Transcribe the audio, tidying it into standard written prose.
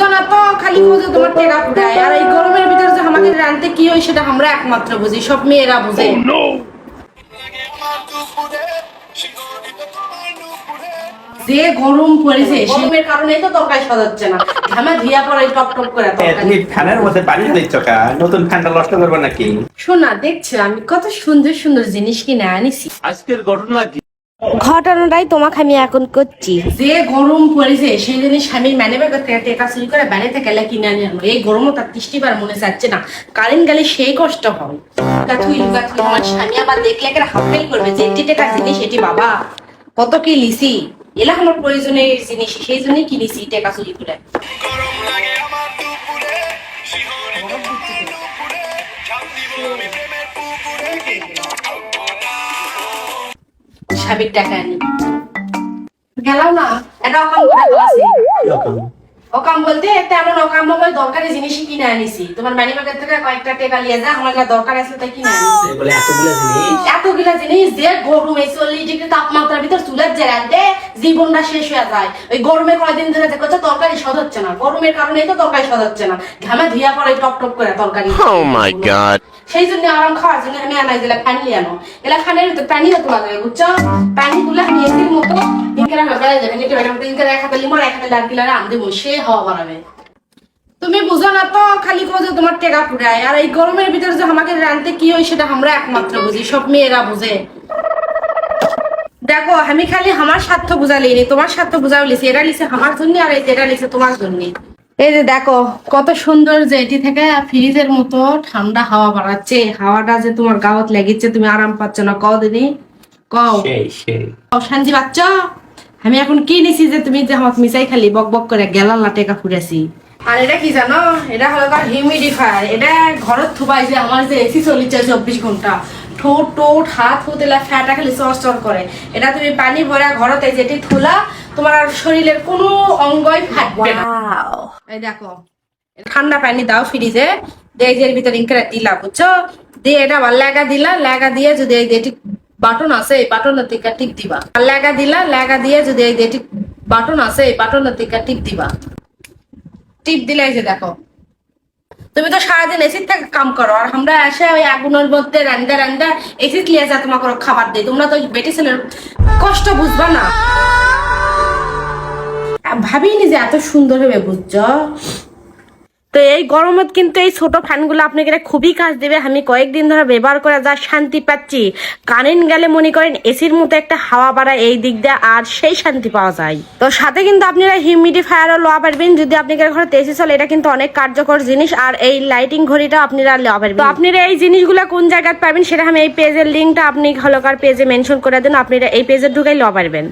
বুঝো না তো, খালি খোঁজো তোমার টেকা ফুটায়। আর এই গরমের ভিতরে যে আমাকে রানতে কি হয় সেটা আমরা একমাত্র বুঝি, সব মেয়েরা বুঝে। যে গরম পড়েছে গরমের কারণেই তো তরকারি সাজাচ্ছে না, ঘামে ধুইয়া পড়ে টপ টপ করে তুমি ফ্যানের মধ্যে পানি ঢালিচ্ছ কা? নতুন ফ্যানটা নষ্ট করবে নাকি? শোনা, দেখছো আমি কত সুন্দর সুন্দর জিনিস কিনে আনিছি। আজকের ঘটনা কি? ঘটনাটাই তোমাকে আমি এখন করছি। যে গরম পড়েছে সেই জিনিস আমি মানে টেকা চুরি করে বাইরে থেকে কিনে আনি আনবো। এই গরমও তার তৃষ্টিবার মনে চাচ্ছে না, কারেন্ট গেলে সেই কষ্ট হয়। আমার স্বামী আবার দেখলে একটা হাফ ফেল করবে যে এটি টেকার জিনিস, এটি বাবা কত কি লিসি, এলা আমার প্রয়োজনের জিনিস, সেই জন্যই কিনেছি টেকা চুরি করে। সাবেক টাকা আনি গেলাম না, এটা অকাম করে আছে। অকাম বলতে একটা এমন অকাম দরকারি জিনিসই কিনে আনিছি। তোমার মানি ব্যাগের থেকে কয়েকটা টাকা নিয়ে যা, আমার যা দরকার আছে তাই কিনে আনিছি। এতগুলা জিনিস যে গরম, এই 40 ডিগ্রি তাপমাত্রার ভিতর চুলের যে রাঁধতে জীবনটা শেষ হয়ে যায়। ওই গরমে কয়দিন ধরে দেখছো তরকারি সদ হচ্ছে না, গরমের কারণেই তো তরকারি সদ হচ্ছে না, ঘামে ধুইয়া পড়ে টপ টপ করে তরকারি। সেই জন্য আরাম খাওয়ার জন্য আমি আনাই দিলাম পানি আনো, এলা খানের তো পানি হতো লাগে বুঝছো। পানি গুলা আমি এসির মতো ইনকারা বেড়ে যাবে, ইনকারা এক হাতে লিমর এক হাতে লাল কিলারে আমদে বসে হাওয়া বাড়াবে। তুমি বুঝো না তো, খালি খোঁজো তোমার টেকা ফুটায়। আর এই গরমের ভিতরে যে আমাকে রানতে কি হয় সেটা আমরা একমাত্র বুঝি, সব মেয়েরা বুঝে। দেখো আমি খালি আমার স্বার্থ বুঝালি নি, তোমার স্বার্থ বুঝাও লিছি। এরা লিছে আমার জন্য আর এটা লিছে তোমার জন্য। এই যে দেখো কত সুন্দর, যে এটি থেকে ফ্রিজের মতো ঠান্ডা হাওয়া বাড়াচ্ছে। হাওয়াটা যে তোমার গাওয়াত লেগেছে, তুমি আরাম পাচ্ছ না কও দিনি, কও শান্তি পাচ্ছ। আমি এখন কি নিছি যে তুমি যে আমাকে মিশাই খালি বক বক করে গেলাল্লা টেকা ফুটেছি। আর এটা কি জানো, এটা হলো হিউমিডিফায়ার। এটা ঘরের থুবাই যে আমার যে এসি চলিচ্ছে 24 ঘন্টা, ঠোঁট টোট হাত হুতেলা ফ্যাটা খালি চরচর করে। এটা তুমি পানি ভরা ঘরতে যেটি থুলা, তোমার শরীরের কোনো অঙ্গই ফাটবে না। এই দেখো ঠান্ডা পানি দাও ফ্রিজে, এর ভিতরে ইনকারা দিলা বুঝছো, দিয়ে এটা আবার লাগা দিলা, লাগা দিয়ে যদি এই যেটি বাটন আছে এই বাটনের দিকে টিপ দিবা, লাগা দিলা, লাগা দিয়ে যদি এই যেটি বাটন আছে এই বাটনের দিকে টিপ দিবা। টিপ দিলে এই যে দেখো, তুমি তো সারাদিন এসির থেকে কাম করো, আর আমরা এসে ওই আগুনের মধ্যে রান্ডা রান্ডা এসি লিয়ে যা তোমাকে খাবার দেয়। তোমরা তো বেটি ছেলের কষ্ট বুঝবা না, ভাবিনি যে এত সুন্দর হবে বুঝছো। তো এই গরমত কিন্তু এই ছোট ফ্যানগুলো আপনাকে খুবই কাজ দেবে। আমি কয়েকদিন ধরে ব্যবহার করে যা শান্তি পাচ্ছি, কারেন্ট গেলে মনে করেন এসির মতো একটা হাওয়া বাড়া এই দিক দিয়ে, আর সেই শান্তি পাওয়া যায়। তো সাথে কিন্তু আপনারা হিউমিডিফায়ারও লওয়া পারবেন যদি আপনাদের ঘরে এসি চলে, এটা কিন্তু অনেক কার্যকর জিনিস। আর এই লাইটিং ঘড়িটাও আপনারা লওয়া পারবেন। তো আপনারা এই জিনিসগুলো কোন জায়গায় পাবেন সেটা আমি এই পেজের লিঙ্কটা আপনি হলকার পেজে মেনশন করে দেন, আপনারা এই পেজে ঢুকাই লওয়া পারবেন।